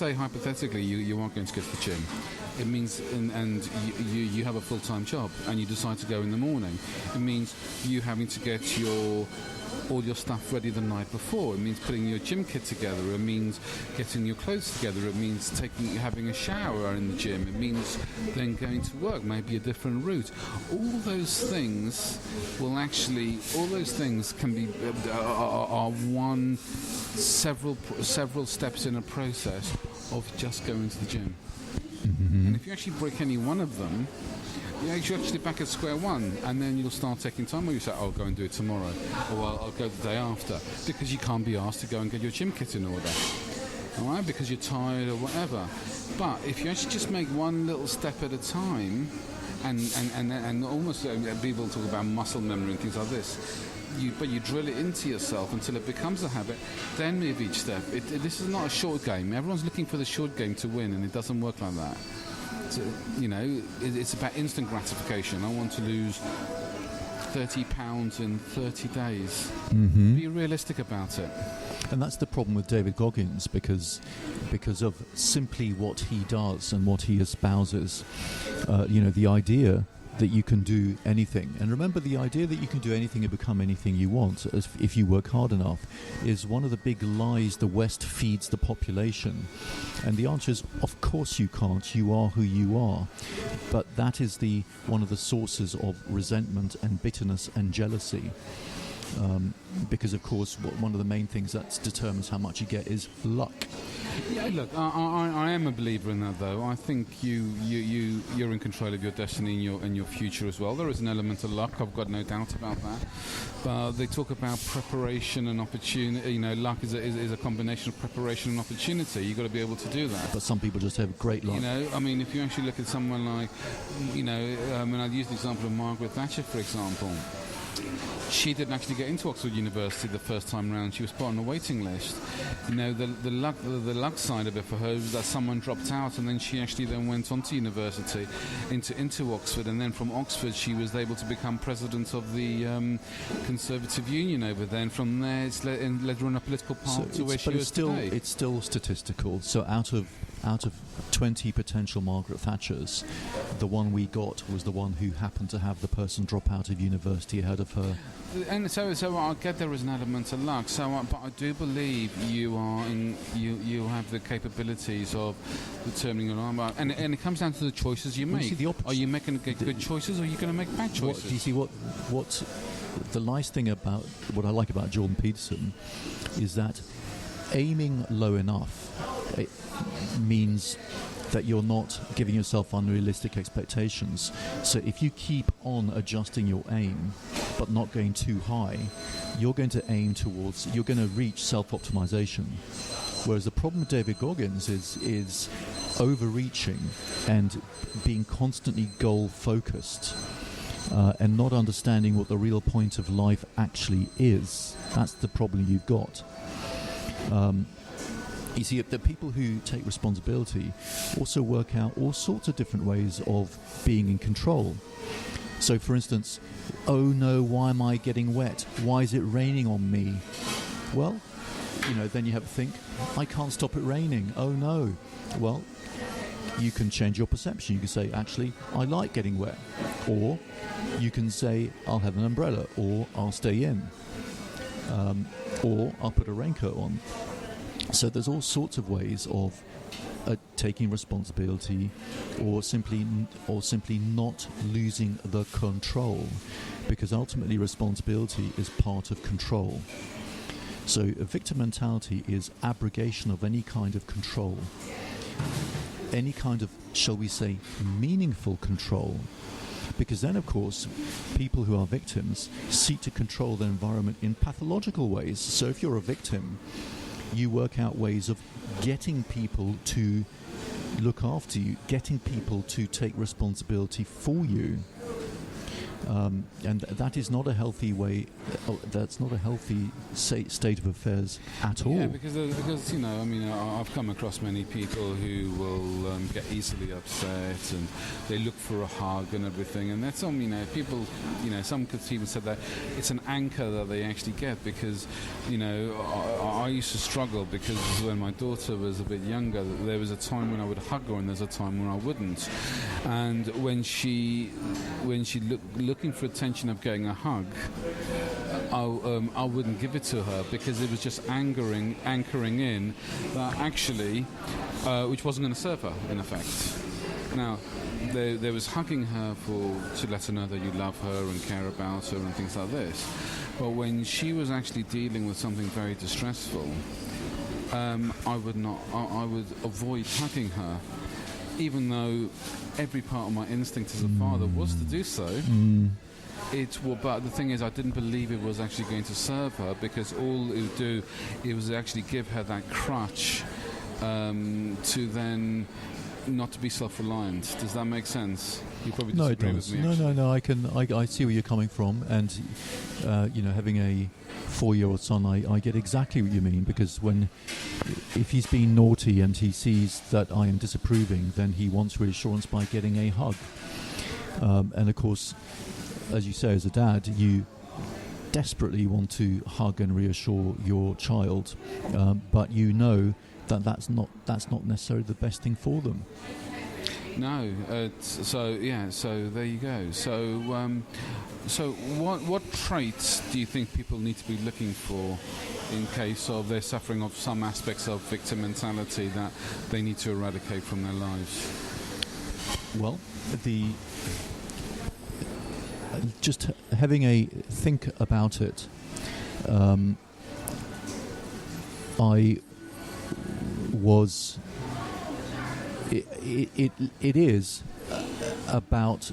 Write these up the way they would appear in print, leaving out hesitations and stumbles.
Say hypothetically you aren't going to go to the gym. It means, and you have a full-time job and you decide to go in the morning. It means you having to get all your stuff ready the night before. It means putting your gym kit together. It means getting your clothes together. It means having a shower in the gym. It means then going to work, maybe a different route. All those things can be are several steps in a process of just going to the gym. Mm-hmm. And if you actually break any one of them, you're actually back at square one, and then you'll start taking time where you say, I'll go and do it tomorrow, or I'll go the day after, because you can't be asked to go and get your gym kit in order, all right, because you're tired or whatever. But if you actually just make one little step at a time, and almost people talk about muscle memory and things like this, but you drill it into yourself until it becomes a habit, then move each step. This is not a short game. Everyone's looking for the short game to win, and it doesn't work like that. So, it's about instant gratification. I want to lose 30 pounds in 30 days. Mm-hmm. Be realistic about it. And that's the problem with David Goggins, because of simply what he does and what he espouses. The idea that you can do anything. And remember, the idea that you can do anything and become anything you want if you work hard enough is one of the big lies the West feeds the population. And the answer is, of course you can't. You are who you are. But that is one of the sources of resentment and bitterness and jealousy. Because, of course, one of the main things that determines how much you get is luck. Yeah, look, I am a believer in that, though. I think you're in control of your destiny and your future as well. There is an element of luck, I've got no doubt about that. But they talk about preparation and opportunity. Luck is a combination of preparation and opportunity. You've got to be able to do that. But some people just have great luck. If you actually look at someone like, I'd use the example of Margaret Thatcher, for example. She didn't actually get into Oxford University the first time round. She was put on a waiting list. The luck side of it for her was that someone dropped out, and then she actually then went on to university, into Oxford, and then from Oxford she was able to become president of the Conservative Union over there. And from there, it's led her on a political path to where she is today. It's still statistical. So out of 20 potential Margaret Thatchers, the one we got was the one who happened to have the person drop out of university ahead of her. And so I get there is an element of luck. But I do believe you have the capabilities of determining your life. And it comes down to the choices you make. Are you making good choices, or are you going to make bad choices? Do you see what the nice thing about what I like about Jordan Peterson is that aiming low enough means that you're not giving yourself unrealistic expectations. So if you keep on adjusting your aim but not going too high, you're going to reach self-optimization. Whereas the problem with David Goggins is overreaching and being constantly goal-focused and not understanding what the real point of life actually is. That's the problem you've got. You see, the people who take responsibility also work out all sorts of different ways of being in control. So, for instance, oh no, why am I getting wet? Why is it raining on me? Well, then you have to think, I can't stop it raining. Oh no. Well, you can change your perception. You can say, actually, I like getting wet. Or you can say, I'll have an umbrella, or I'll stay in. Or I'll put a raincoat on. So there's all sorts of ways of taking responsibility, or simply not losing the control, because ultimately responsibility is part of control. So a victim mentality is abrogation of any kind of control, any kind of, shall we say, meaningful control. Because then, of course, people who are victims seek to control their environment in pathological ways. So if you're a victim, you work out ways of getting people to look after you, getting people to take responsibility for you. And that is not a healthy way. That's not a healthy state of affairs at all. Yeah, because I mean, I've come across many people who will get easily upset, and they look for a hug and everything. And that's people. Some could even say that it's an anchor that they actually get, because I used to struggle, because when my daughter was a bit younger, there was a time when I would hug her and there's a time when I wouldn't. And when she looking for attention of getting a hug, I wouldn't give it to her, because it was just anchoring in that actually, which wasn't going to serve her in effect. Now, there was hugging her to let her know that you love her and care about her and things like this. But when she was actually dealing with something very distressful, I would avoid hugging her, even though every part of my instinct as a father was to do so. But the thing is, I didn't believe it was actually going to serve her, because all it would do, it was actually give her that crutch to then not to be self-reliant. Does that make sense? You probably disagree with me. No. I see where you're coming from, and having a 4-year-old son, I get exactly what you mean, because if he's being naughty and he sees that I am disapproving, then he wants reassurance by getting a hug. And of course, as you say, as a dad, you desperately want to hug and reassure your child, but you know that that's not necessarily the best thing for them. No, so there you go. So what traits do you think people need to be looking for in case of they're suffering of some aspects of victim mentality that they need to eradicate from their lives? Well, just having a think about it, it is about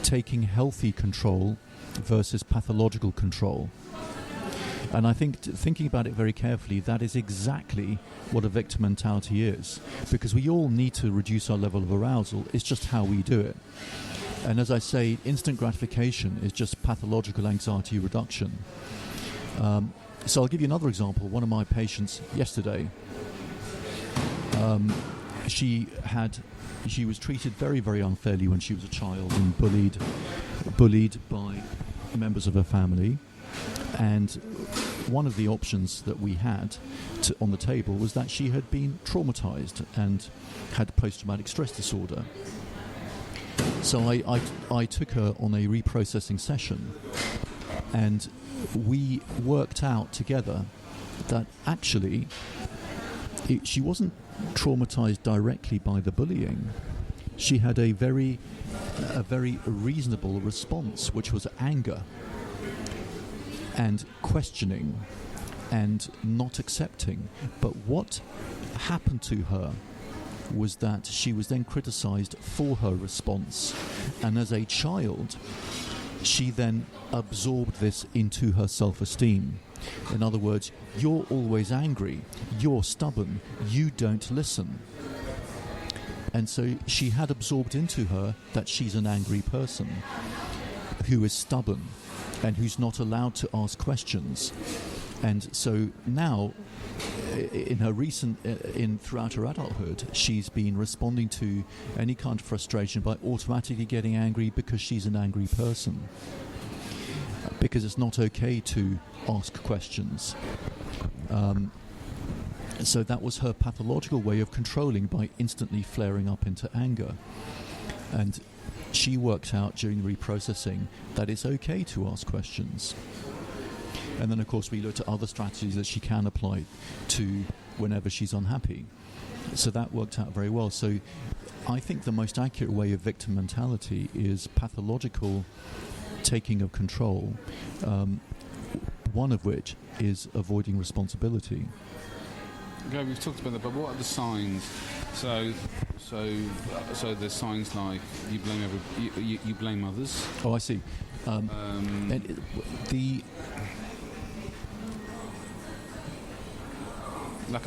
taking healthy control versus pathological control. And I think thinking about it very carefully, that is exactly what a victim mentality is, because we all need to reduce our level of arousal. It's just how we do it. And as I say, instant gratification is just pathological anxiety reduction. So I'll give you another example. One of my patients yesterday, she was treated very, very unfairly when she was a child, and bullied by members of her family. And one of the options that we had on the table was that she had been traumatized and had post-traumatic stress disorder. So I took her on a reprocessing session, and we worked out together that actually she wasn't traumatized directly by the bullying. She had a very reasonable response, which was anger and questioning and not accepting. But what happened to her was that she was then criticized for her response, and as a child she then absorbed this into her self-esteem. In other words, you're always angry, you're stubborn, you don't listen. And so she had absorbed into her that she's an angry person who is stubborn and who's not allowed to ask questions. And so now, in her throughout her adulthood, she's been responding to any kind of frustration by automatically getting angry because she's an angry person. Because it's not okay to ask questions. So that was her pathological way of controlling, by instantly flaring up into anger. And she worked out during the reprocessing that it's okay to ask questions. And then, of course, we looked at other strategies that she can apply to whenever she's unhappy. So that worked out very well. So I think the most accurate way of victim mentality is pathological taking of control, one of which is avoiding responsibility. Okay, we've talked about that, but what are the signs? So there's signs like you blame others. Oh, I see.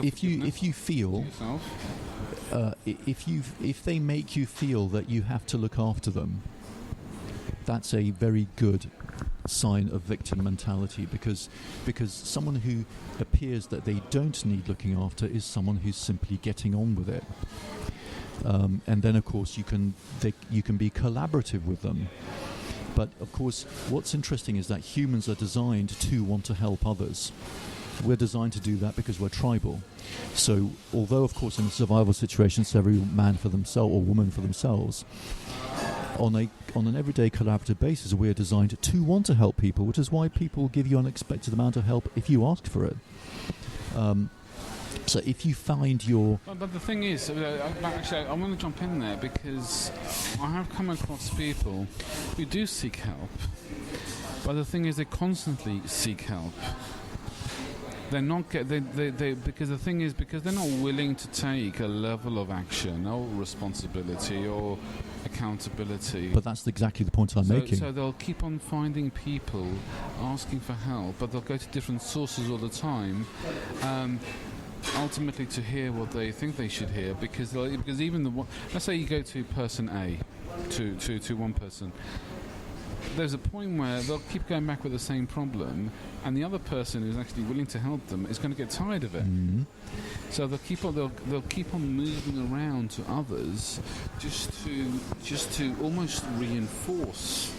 If you feel if they make you feel that you have to look after them, that's a very good sign of victim mentality, because someone who appears that they don't need looking after is someone who's simply getting on with it. And then, of course, you can be collaborative with them. But, of course, what's interesting is that humans are designed to want to help others. We're designed to do that because we're tribal. So, although, of course, in a survival situation, it's every man for themselves or woman for themselves, on an everyday collaborative basis, we're designed to want to help people, which is why people give you an unexpected amount of help if you ask for it. So if you find your... But the thing is, actually, I want to jump in there because I have come across people who do seek help, but the thing is they constantly seek help. They're not because the thing is, because they're not willing to take a level of action or responsibility or accountability. But that's exactly the point I'm making. So they'll keep on finding people asking for help, but they'll go to different sources all the time. Ultimately to hear what they think they should hear, because even let's say you go to person A, to one person, there's a point where they'll keep going back with the same problem, and the other person who's actually willing to help them is going to get tired of it. Mm-hmm. So they'll keep on moving around to others just to almost reinforce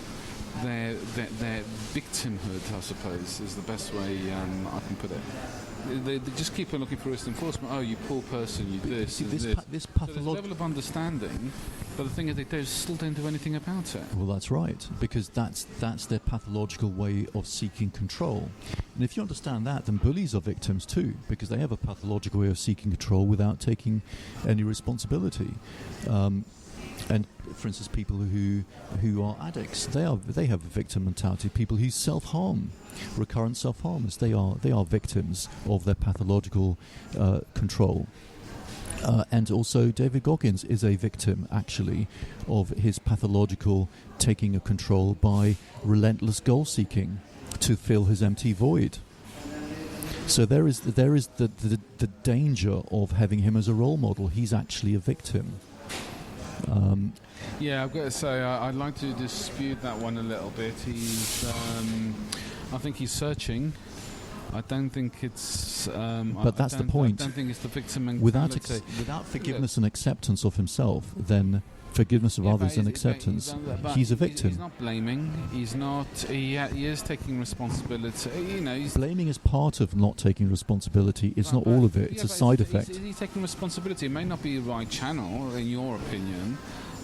their victimhood, I suppose, is the best way I can put it. They just keep on looking for reinforcement. Oh, you poor person, you this. See, this so there's a level of understanding, but the thing is, they still don't do anything about it. Well, that's right, because that's their pathological way of seeking control. And if you understand that, then bullies are victims too, because they have a pathological way of seeking control without taking any responsibility. And for instance, people who are addicts, they have a victim mentality. People who self-harm, recurrent self-harmers, they are victims of their pathological control. And also David Goggins is a victim, actually, of his pathological taking of control by relentless goal-seeking to fill his empty void. So there is the danger of having him as a role model. He's actually a victim. Yeah, I've got to say, I'd like to dispute that one a little bit. I think he's searching. I don't think it's... but that's the point. I don't think it's the victim mentality. Without forgiveness and acceptance of himself, then forgiveness of others and acceptance, he's a victim. He's not blaming. He's not... He is taking responsibility. Blaming is part of not taking responsibility. It's not all of it. It's a side effect. He's taking responsibility. It may not be the right channel, in your opinion,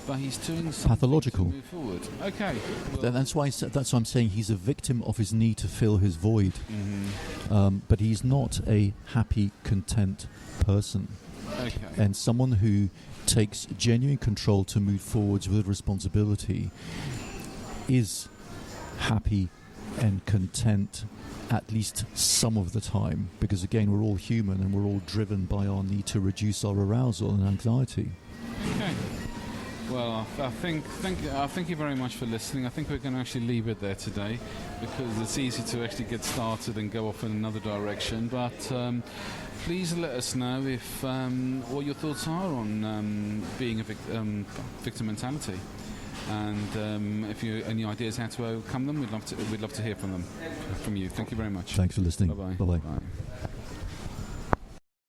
but he's doing something pathological to move forward. Okay. Well, that's why I'm saying he's a victim of his need to fill his void. Mm-hmm. But he's not a happy, content person. Okay. And someone who takes genuine control to move forwards with responsibility is happy and content at least some of the time, because again, we're all human and we're all driven by our need to reduce our arousal and anxiety. Okay. Well, thank you very much for listening. I think we're going to actually leave it there today, because it's easy to actually get started and go off in another direction. But please let us know if what your thoughts are on being a victim mentality, and if you any ideas how to overcome them, we'd love to hear from you. Thank you very much. Thanks for listening. Bye-bye. Bye-bye. Bye.